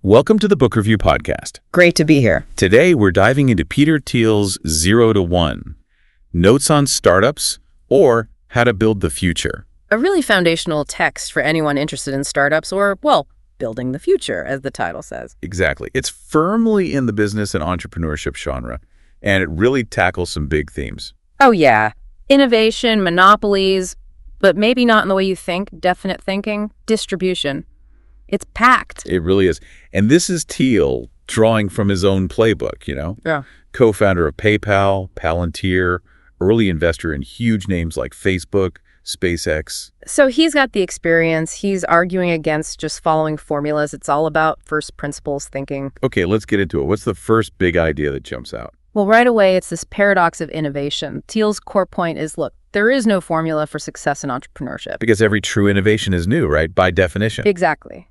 Welcome to the Book Review Podcast. Great to be here. Today, we're diving into Peter Thiel's 0 to 1, Notes on Startups or How to Build the Future. A really foundational text for anyone interested in startups or, well, building the future, as the title says. Exactly. It's firmly in the business and entrepreneurship genre, and it really tackles some big themes. Oh, yeah. Innovation, monopolies, but maybe not in the way you think, definite thinking, distribution. It's packed. It really is. And this is Thiel drawing from his own playbook, Yeah. Co-founder of PayPal, Palantir, early investor in huge names like Facebook, SpaceX. So he's got the experience. He's arguing against just following formulas. It's all about first principles thinking. Okay, let's get into it. What's the first big idea that jumps out? Well, right away, it's this paradox of innovation. Thiel's core point is, look, there is no formula for success in entrepreneurship. Because every true innovation is new, right? By definition. Exactly.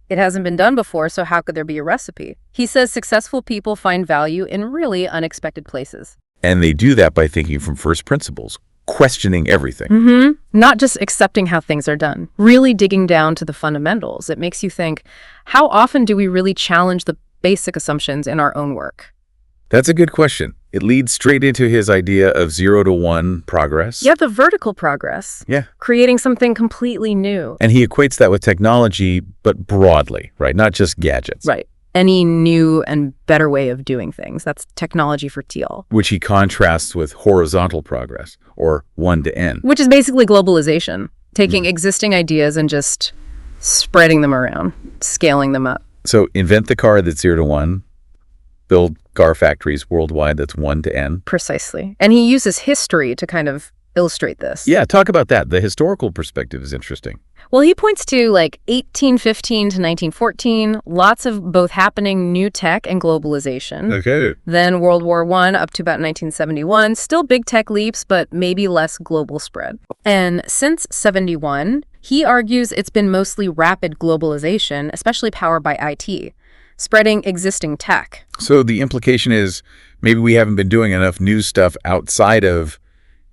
It hasn't been done before, so how could there be a recipe? He says successful people find value in really unexpected places. And they do that by thinking from first principles, questioning everything. Not just accepting how things are done, really digging down to the fundamentals. It makes you think, how often do we really challenge the basic assumptions in our own work? That's a good question. It leads straight into his idea of 0 to 1 progress. Yeah, the vertical progress. Yeah. Creating something completely new. And he equates that with technology, but broadly, right? Not just gadgets. Right. Any new and better way of doing things. That's technology for Thiel. Which he contrasts with horizontal progress, or 1 to N. Which is basically globalization. Taking existing ideas and just spreading them around, scaling them up. So invent the car that's 0 to 1. Build car factories worldwide that's 1 to N. Precisely. And he uses history to kind of illustrate this. Yeah, talk about that. The historical perspective is interesting. Well, he points to 1815 to 1914, lots of both happening new tech and globalization. Okay. Then World War I up to about 1971, still big tech leaps, but maybe less global spread. And since 71, he argues it's been mostly rapid globalization, especially powered by IT. Spreading existing tech. So the implication is maybe we haven't been doing enough new stuff outside of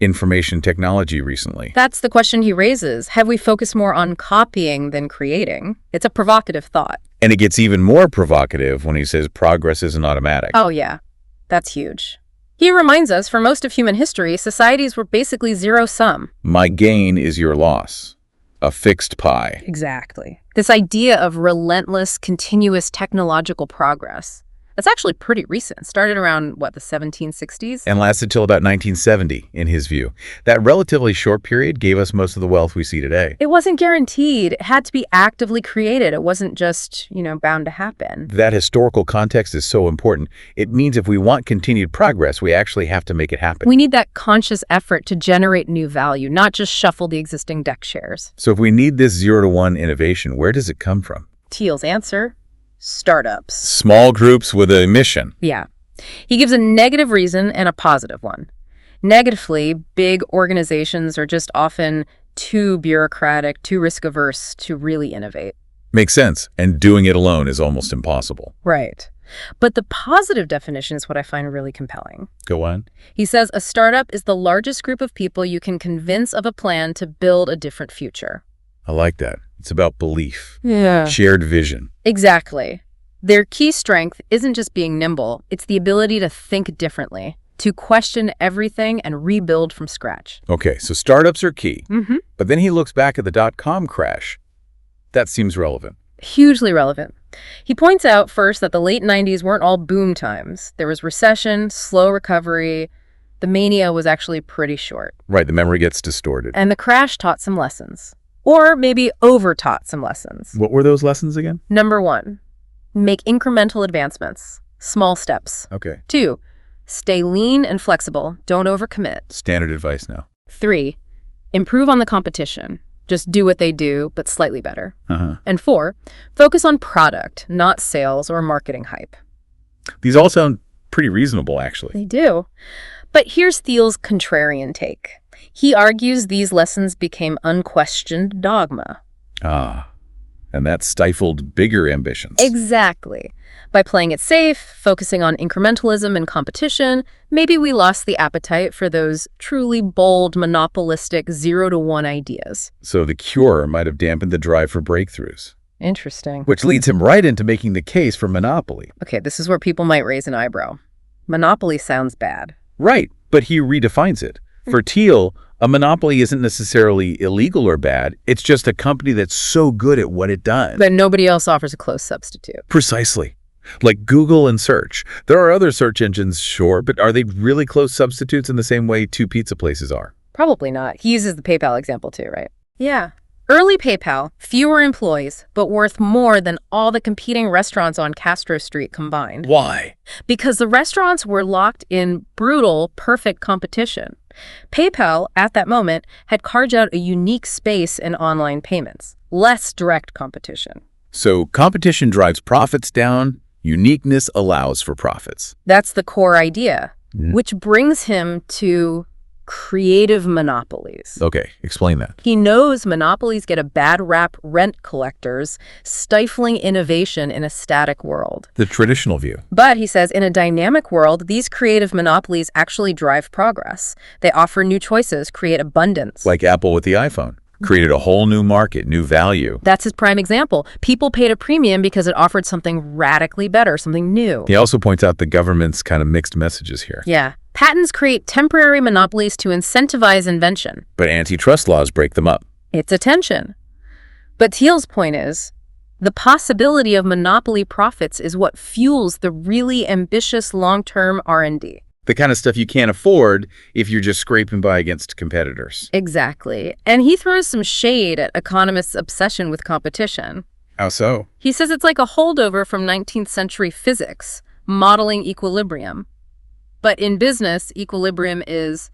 information technology recently. That's the question he raises. Have we focused more on copying than creating? It's a provocative thought. And it gets even more provocative when he says progress isn't automatic. Oh, yeah. That's huge. He reminds us, for most of human history, societies were basically zero-sum. My gain is your loss. A fixed pie. Exactly. This idea of relentless, continuous technological progress. That's actually pretty recent. Started around, the 1760s? And lasted till about 1970, in his view. That relatively short period gave us most of the wealth we see today. It wasn't guaranteed. It had to be actively created. It wasn't just, bound to happen. That historical context is so important. It means if we want continued progress, we actually have to make it happen. We need that conscious effort to generate new value, not just shuffle the existing deck shares. So if we need this 0 to 1 innovation, where does it come from? Thiel's answer: startups. Small groups with a mission. Yeah. He gives a negative reason and a positive one. Negatively, big organizations are just often too bureaucratic, too risk-averse to really innovate. Makes sense. And doing it alone is almost impossible. Right. But the positive definition is what I find really compelling. Go on. He says a startup is the largest group of people you can convince of a plan to build a different future. I like that. It's about belief. Yeah. Shared vision. Exactly. Their key strength isn't just being nimble, it's the ability to think differently, to question everything and rebuild from scratch. Okay, so startups are key. But then he looks back at the dot-com crash. That seems relevant. Hugely relevant. He points out first that the late 90s weren't all boom times. There was recession, slow recovery. The mania was actually pretty short. Right, the memory gets distorted. And the crash taught some lessons. Or maybe over-taught some lessons. What were those lessons again? Number 1, make incremental advancements. Small steps. Okay. 2, stay lean and flexible. Don't overcommit. Standard advice now. 3, improve on the competition. Just do what they do, but slightly better. And 4, focus on product, not sales or marketing hype. These all sound pretty reasonable, actually. They do. But here's Thiel's contrarian take. He argues these lessons became unquestioned dogma. And that stifled bigger ambitions. Exactly. By playing it safe, focusing on incrementalism and competition, maybe we lost the appetite for those truly bold, monopolistic 0 to 1 ideas. So the cure might have dampened the drive for breakthroughs. Interesting. Which leads him right into making the case for monopoly. Okay, this is where people might raise an eyebrow. Monopoly sounds bad. Right, but he redefines it. For Thiel, a monopoly isn't necessarily illegal or bad. It's just a company that's so good at what it does. But nobody else offers a close substitute. Precisely. Like Google and search. There are other search engines, sure, but are they really close substitutes in the same way two pizza places are? Probably not. He uses the PayPal example too, right? Yeah. Early PayPal, fewer employees, but worth more than all the competing restaurants on Castro Street combined. Why? Because the restaurants were locked in brutal, perfect competition. PayPal, at that moment, had carved out a unique space in online payments. Less direct competition. So competition drives profits down, uniqueness allows for profits. That's the core idea, which brings him to creative monopolies. Okay, explain that. He knows monopolies get a bad rap, rent collectors, stifling innovation in a static world. The traditional view. But, he says, in a dynamic world, these creative monopolies actually drive progress. They offer new choices, create abundance. Like Apple with the iPhone. Created a whole new market, new value. That's his prime example. People paid a premium because it offered something radically better, something new. He also points out the government's kind of mixed messages here. Yeah. Patents create temporary monopolies to incentivize invention. But antitrust laws break them up. It's a tension. But Thiel's point is, the possibility of monopoly profits is what fuels the really ambitious long-term R&D. The kind of stuff you can't afford if you're just scraping by against competitors. Exactly. And he throws some shade at economists' obsession with competition. How so? He says it's like a holdover from 19th century physics, modeling equilibrium. But in business, equilibrium is,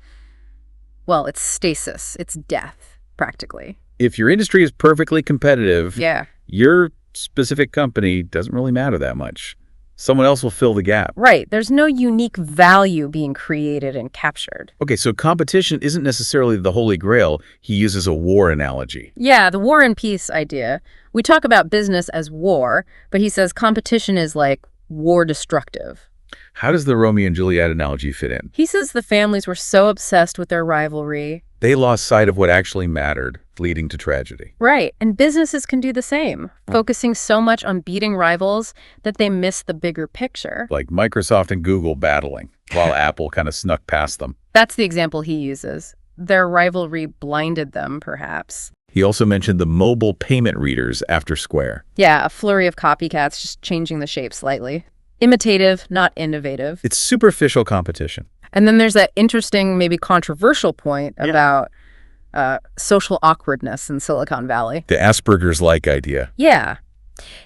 well, it's stasis. It's death, practically. If your industry is perfectly competitive, Yeah. your specific company doesn't really matter that much. Someone else will fill the gap. Right. There's no unique value being created and captured. Okay, so competition isn't necessarily the holy grail. He uses a war analogy. Yeah, the war and peace idea. We talk about business as war, but he says competition is like war destructive. How does the Romeo and Juliet analogy fit in? He says the families were so obsessed with their rivalry. They lost sight of what actually mattered, leading to tragedy. Right, and businesses can do the same, focusing so much on beating rivals that they miss the bigger picture. Like Microsoft and Google battling, while Apple kind of snuck past them. That's the example he uses. Their rivalry blinded them, perhaps. He also mentioned the mobile payment readers after Square. Yeah, a flurry of copycats just changing the shape slightly. Imitative, not innovative. It's superficial competition. And then there's that interesting, maybe controversial point about social awkwardness in Silicon Valley. The Asperger's-like idea. Yeah.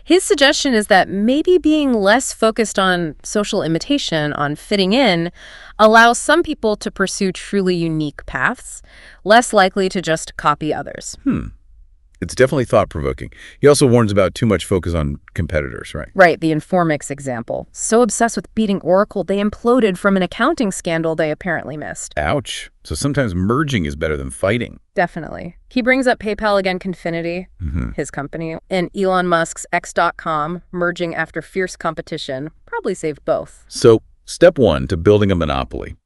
His suggestion is that maybe being less focused on social imitation, on fitting in, allows some people to pursue truly unique paths, less likely to just copy others. It's definitely thought-provoking. He also warns about too much focus on competitors, right? Right, the Informix example. So obsessed with beating Oracle, they imploded from an accounting scandal they apparently missed. Ouch. So sometimes merging is better than fighting. Definitely. He brings up PayPal again, Confinity, his company, and Elon Musk's X.com merging after fierce competition probably saved both. So step one to building a monopoly.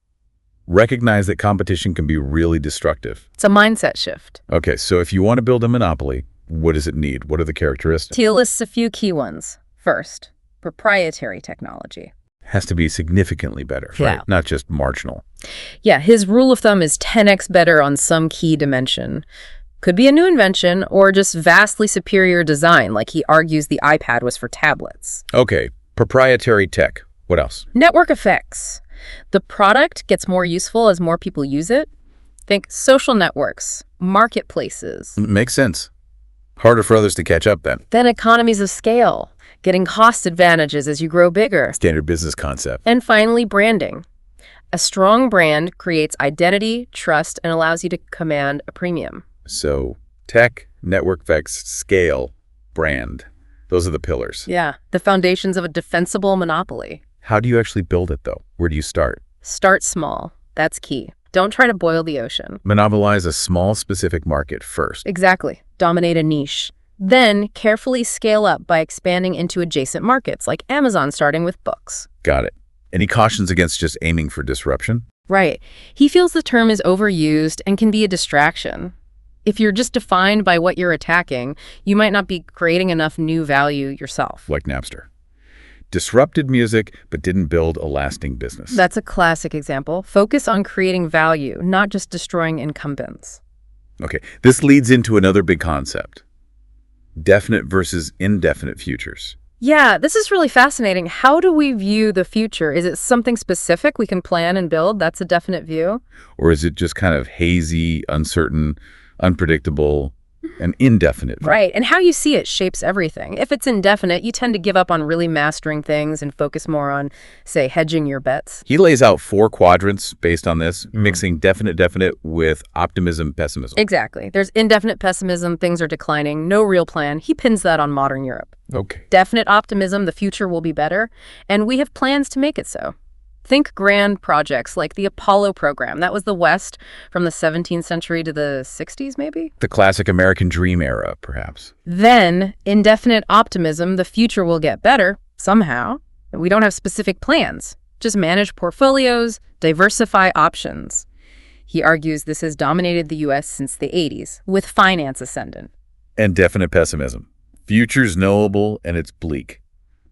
Recognize that competition can be really destructive. It's a mindset shift. Okay, so if you want to build a monopoly, what does it need? What are the characteristics? Thiel lists a few key ones. First, proprietary technology. Has to be significantly better, Yeah. right? Not just marginal. Yeah, his rule of thumb is 10x better on some key dimension. Could be a new invention or just vastly superior design, like he argues the iPad was for tablets. Okay, proprietary tech. What else? Network effects. The product gets more useful as more people use it. Think social networks, marketplaces. Makes sense. Harder for others to catch up then. Then economies of scale, getting cost advantages as you grow bigger. Standard business concept. And finally, branding. A strong brand creates identity, trust, and allows you to command a premium. So tech, network effects, scale, brand. Those are the pillars. Yeah, the foundations of a defensible monopoly. How do you actually build it, though? Where do you start? Start small. That's key. Don't try to boil the ocean. Monopolize a small, specific market first. Exactly. Dominate a niche. Then carefully scale up by expanding into adjacent markets, like Amazon starting with books. Got it. Any cautions against just aiming for disruption? Right. He feels the term is overused and can be a distraction. If you're just defined by what you're attacking, you might not be creating enough new value yourself. Like Napster. Disrupted music, but didn't build a lasting business. That's a classic example. Focus on creating value, not just destroying incumbents. Okay, this leads into another big concept. Definite versus indefinite futures. Yeah, this is really fascinating. How do we view the future? Is it something specific we can plan and build? That's a definite view. Or is it just kind of hazy, uncertain, unpredictable, and indefinite? Right, and how you see it shapes everything. If it's indefinite, you tend to give up on really mastering things and focus more on, say, hedging your bets. He lays out 4 quadrants based on this, mixing definite with optimism, pessimism. Exactly. There's indefinite pessimism, things are declining, no real plan. He pins that on modern Europe. Okay. Definite optimism, the future will be better, and we have plans to make it so. Think grand projects like the Apollo program. That was the West from the 17th century to the 60s, maybe? The classic American dream era, perhaps. Then, indefinite optimism, the future will get better, somehow. We don't have specific plans. Just manage portfolios, diversify options. He argues this has dominated the U.S. since the 80s, with finance ascendant. And definite pessimism. Future's knowable and it's bleak.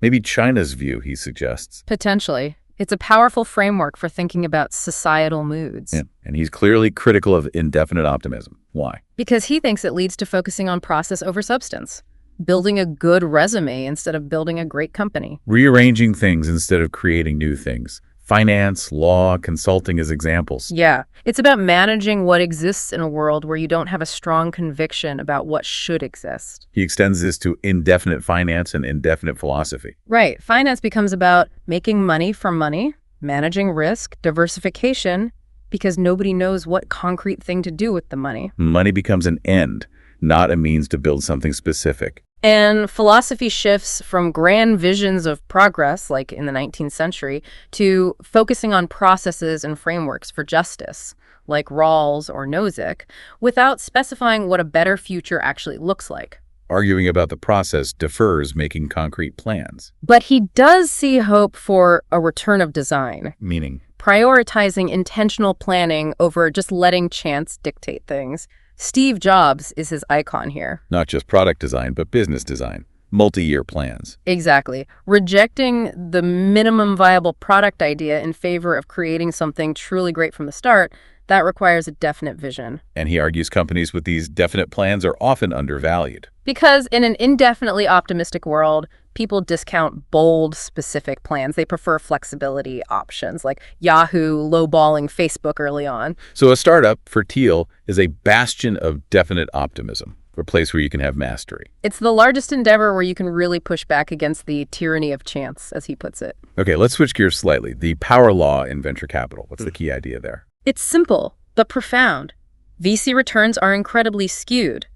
Maybe China's view, he suggests. Potentially. It's a powerful framework for thinking about societal moods. Yeah. And he's clearly critical of indefinite optimism. Why? Because he thinks it leads to focusing on process over substance, building a good resume instead of building a great company. Rearranging things instead of creating new things. Finance, law, consulting as examples. Yeah. It's about managing what exists in a world where you don't have a strong conviction about what should exist. He extends this to indefinite finance and indefinite philosophy. Right. Finance becomes about making money from money, managing risk, diversification, because nobody knows what concrete thing to do with the money. Money becomes an end, not a means to build something specific. And philosophy shifts from grand visions of progress, like in the 19th century, to focusing on processes and frameworks for justice, like Rawls or Nozick, without specifying what a better future actually looks like. Arguing about the process defers making concrete plans. But he does see hope for a return of design, Meaning? prioritizing intentional planning over just letting chance dictate things. Steve Jobs is his icon here. Not just product design, but business design. Multi-year plans. Exactly. Rejecting the minimum viable product idea in favor of creating something truly great from the start, that requires a definite vision. And he argues companies with these definite plans are often undervalued. Because in an indefinitely optimistic world, people discount bold, specific plans. They prefer flexibility options like Yahoo lowballing Facebook early on. So a startup, for Thiel, is a bastion of definite optimism, a place where you can have mastery. It's the largest endeavor where you can really push back against the tyranny of chance, as he puts it. Okay, let's switch gears slightly. The power law in venture capital. What's the key idea there? It's simple, but profound. VC returns are incredibly skewed.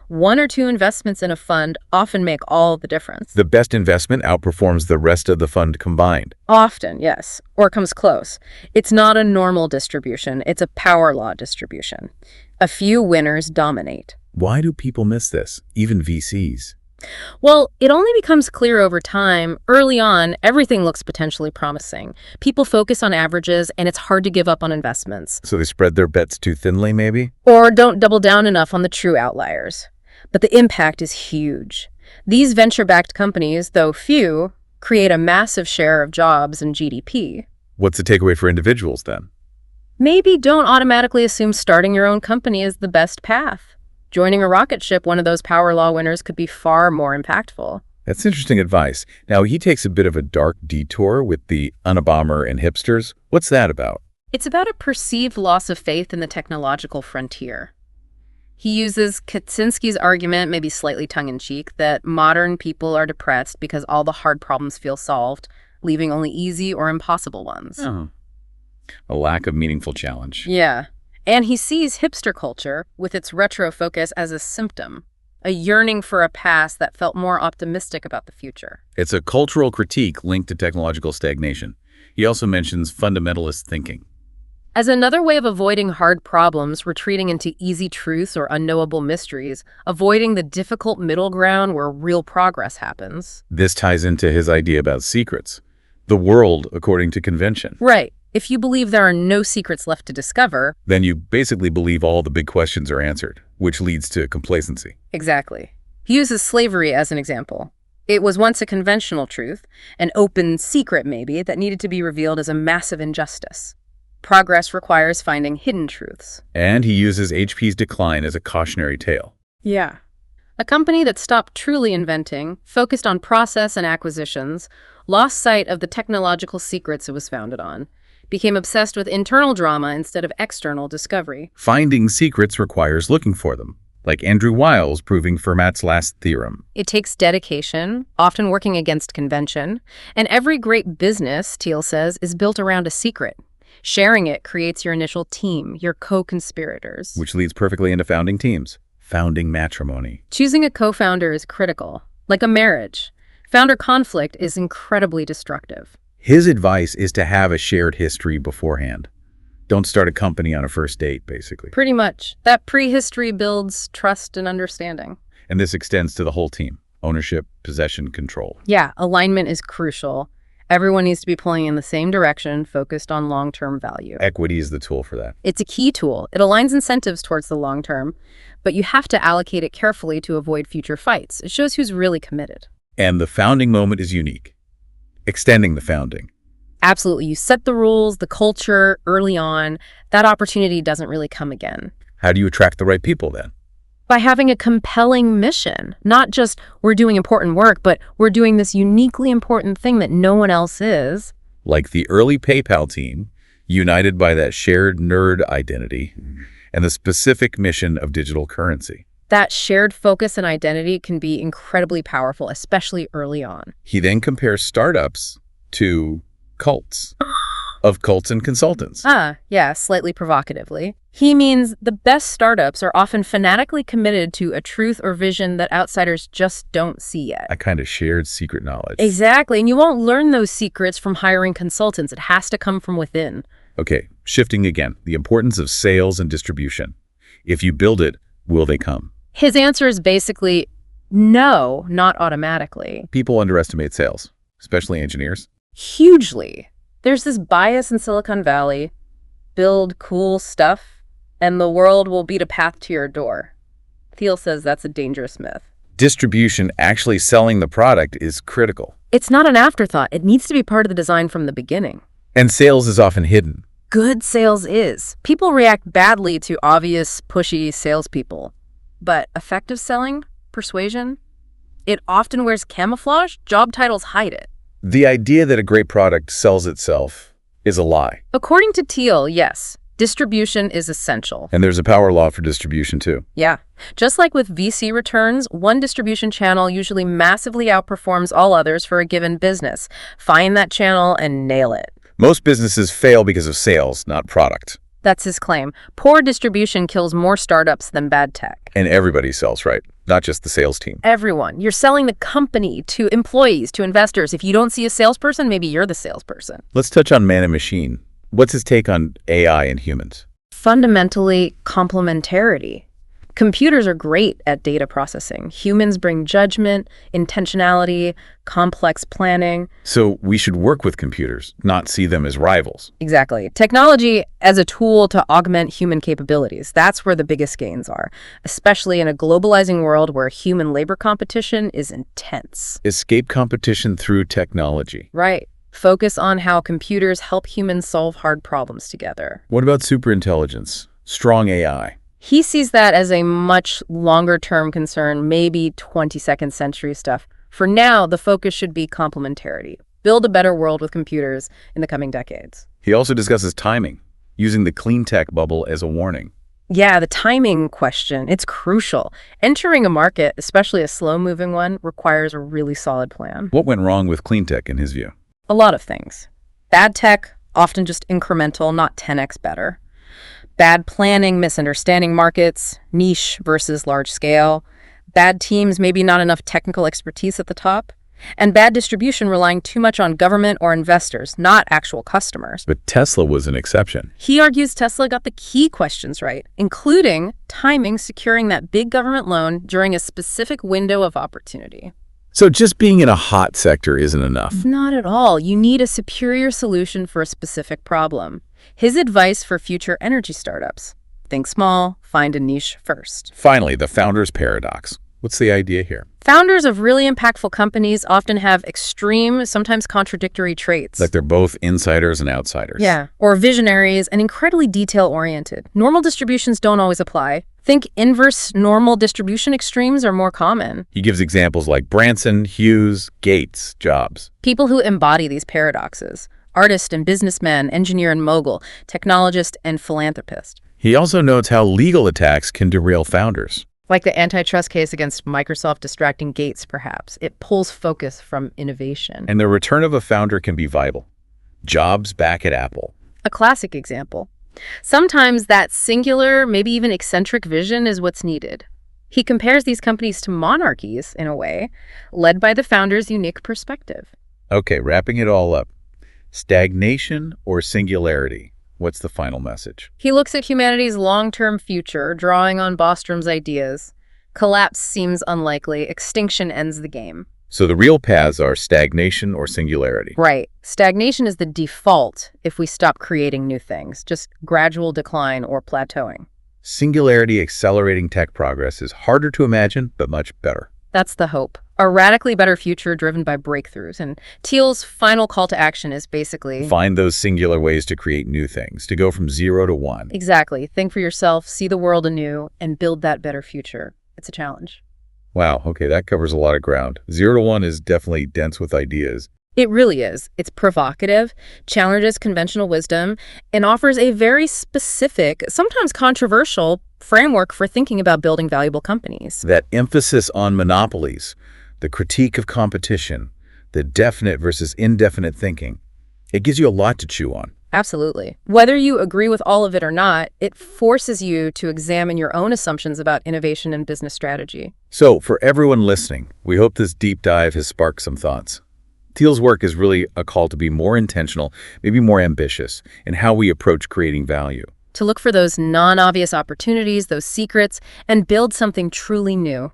1 or 2 investments in a fund often make all the difference. The best investment outperforms the rest of the fund combined. Often, yes, or comes close. It's not a normal distribution, it's a power law distribution. A few winners dominate. Why do people miss this, even VCs? Well, it only becomes clear over time. Early on, everything looks potentially promising. People focus on averages, and it's hard to give up on investments. So they spread their bets too thinly, maybe? Or don't double down enough on the true outliers. But the impact is huge. These venture-backed companies, though few, create a massive share of jobs and GDP. What's the takeaway for individuals, then? Maybe don't automatically assume starting your own company is the best path. Joining a rocket ship, one of those power law winners, could be far more impactful. That's interesting advice. Now, he takes a bit of a dark detour with the Unabomber and hipsters. What's that about? It's about a perceived loss of faith in the technological frontier. He uses Kaczynski's argument, maybe slightly tongue-in-cheek, that modern people are depressed because all the hard problems feel solved, leaving only easy or impossible ones. Oh. A lack of meaningful challenge. Yeah. And he sees hipster culture, with its retro focus, as a symptom, a yearning for a past that felt more optimistic about the future. It's a cultural critique linked to technological stagnation. He also mentions fundamentalist thinking. As another way of avoiding hard problems, retreating into easy truths or unknowable mysteries, avoiding the difficult middle ground where real progress happens. This ties into his idea about secrets. The world according to convention. Right. If you believe there are no secrets left to discover, Then you basically believe all the big questions are answered, which leads to complacency. exactly. He uses slavery as an example. It was once a conventional truth, an open secret maybe, that needed to be revealed as a massive injustice. Progress requires finding hidden truths. And he uses HP's decline as a cautionary tale. Yeah. A company that stopped truly inventing, focused on process and acquisitions, lost sight of the technological secrets it was founded on, became obsessed with internal drama instead of external discovery. Finding secrets requires looking for them, like Andrew Wiles proving Fermat's last theorem. It takes dedication, often working against convention, and every great business, Thiel says, is built around a secret. Sharing it creates your initial team, your co-conspirators. Which leads perfectly into founding teams. Founding matrimony. Choosing a co-founder is critical. Like a marriage, founder conflict is incredibly destructive. His advice is to have a shared history beforehand. Don't start a company on a first date, basically. Pretty much. That prehistory builds trust and understanding. And this extends to the whole team. Ownership, possession, control. Yeah, alignment is crucial. Everyone needs to be pulling in the same direction, focused on long-term value. Equity is the tool for that. It's a key tool. It aligns incentives towards the long term, but you have to allocate it carefully to avoid future fights. It shows who's really committed. And the founding moment is unique. Extending the founding. Absolutely. You set the rules, the culture early on. That opportunity doesn't really come again. How do you attract the right people then? By having a compelling mission, not just we're doing important work, but we're doing this uniquely important thing that no one else is. Like the early PayPal team, united by that shared nerd identity and the specific mission of digital currency. That shared focus and identity can be incredibly powerful, especially early on. He then compares startups to cults of cults and consultants. Yeah, slightly provocatively. He means the best startups are often fanatically committed to a truth or vision that outsiders just don't see yet. A kind of shared secret knowledge. Exactly, and you won't learn those secrets from hiring consultants. It has to come from within. Okay, shifting again. The importance of sales and distribution. If you build it, will they come? His answer is basically no, not automatically. People underestimate sales, especially engineers. Hugely. There's this bias in Silicon Valley. Build cool stuff, and the world will beat a path to your door. Thiel says that's a dangerous myth. Distribution, actually selling the product, is critical. It's not an afterthought. It needs to be part of the design from the beginning. And sales is often hidden. Good sales is. People react badly to obvious, pushy salespeople. But effective selling, persuasion, it often wears camouflage. Job titles hide it. The idea that a great product sells itself is a lie. According to Thiel, yes, distribution is essential. And there's a power law for distribution too. Yeah. Just like with VC returns, one distribution channel usually massively outperforms all others for a given business. Find that channel and nail it. Most businesses fail because of sales, not product. That's his claim. Poor distribution kills more startups than bad tech. And everybody sells, right? Not just the sales team. Everyone. You're selling the company to employees, to investors. If you don't see a salesperson, maybe you're the salesperson. Let's touch on man and machine. What's his take on AI and humans? Fundamentally, complementarity. Computers are great at data processing. Humans bring judgment, intentionality, complex planning. So we should work with computers, not see them as rivals. Exactly. Technology as a tool to augment human capabilities. That's where the biggest gains are, especially in a globalizing world where human labor competition is intense. Escape competition through technology. Right. Focus on how computers help humans solve hard problems together. What about superintelligence? Strong AI. He sees that as a much longer-term concern, maybe 22nd century stuff. For now, the focus should be complementarity. Build a better world with computers in the coming decades. He also discusses timing, using the clean tech bubble as a warning. Yeah, the timing question, it's crucial. Entering a market, especially a slow-moving one, requires a really solid plan. What went wrong with clean tech in his view? A lot of things. Bad tech, often just incremental, not 10x better. Bad planning, misunderstanding markets, niche versus large scale. Bad teams, maybe not enough technical expertise at the top. And bad distribution relying too much on government or investors, not actual customers. But Tesla was an exception. He argues Tesla got the key questions right, including timing securing that big government loan during a specific window of opportunity. So just being in a hot sector isn't enough. Not at all. You need a superior solution for a specific problem. His advice for future energy startups: think small, find a niche first. Finally, the founder's paradox. What's the idea here? Founders of really impactful companies often have extreme, sometimes contradictory traits. Like they're both insiders and outsiders. Yeah, or visionaries and incredibly detail-oriented. Normal distributions don't always apply. Think inverse normal distribution extremes are more common. He gives examples like Branson, Hughes, Gates, Jobs. People who embody these paradoxes: artist and businessman, engineer and mogul, technologist and philanthropist. He also notes how legal attacks can derail founders. Like the antitrust case against Microsoft distracting Gates, perhaps. It pulls focus from innovation. And the return of a founder can be vital. Jobs back at Apple. A classic example. Sometimes that singular, maybe even eccentric vision is what's needed. He compares these companies to monarchies, in a way, led by the founder's unique perspective. Okay, wrapping it all up. Stagnation or singularity? What's the final message? He looks at humanity's long-term future, drawing on Bostrom's ideas. Collapse seems unlikely. Extinction ends the game. So the real paths are stagnation or singularity. Right. Stagnation is the default if we stop creating new things, just gradual decline or plateauing. Singularity accelerating tech progress is harder to imagine, but much better. That's the hope. A radically better future driven by breakthroughs. And Thiel's final call to action is basically... Find those singular ways to create new things, to go from 0 to 1. Exactly. Think for yourself, see the world anew, and build that better future. It's a challenge. Wow, okay, that covers a lot of ground. 0 to 1 is definitely dense with ideas. It really is. It's provocative, challenges conventional wisdom, and offers a very specific, sometimes controversial, framework for thinking about building valuable companies. That emphasis on monopolies, the critique of competition, the definite versus indefinite thinking, it gives you a lot to chew on. Absolutely. Whether you agree with all of it or not, it forces you to examine your own assumptions about innovation and business strategy. So, for everyone listening, we hope this deep dive has sparked some thoughts. Thiel's work is really a call to be more intentional, maybe more ambitious, in how we approach creating value. To look for those non-obvious opportunities, those secrets, and build something truly new.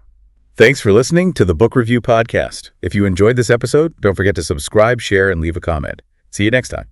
Thanks for listening to the Book Review Podcast. If you enjoyed this episode, don't forget to subscribe, share, and leave a comment. See you next time.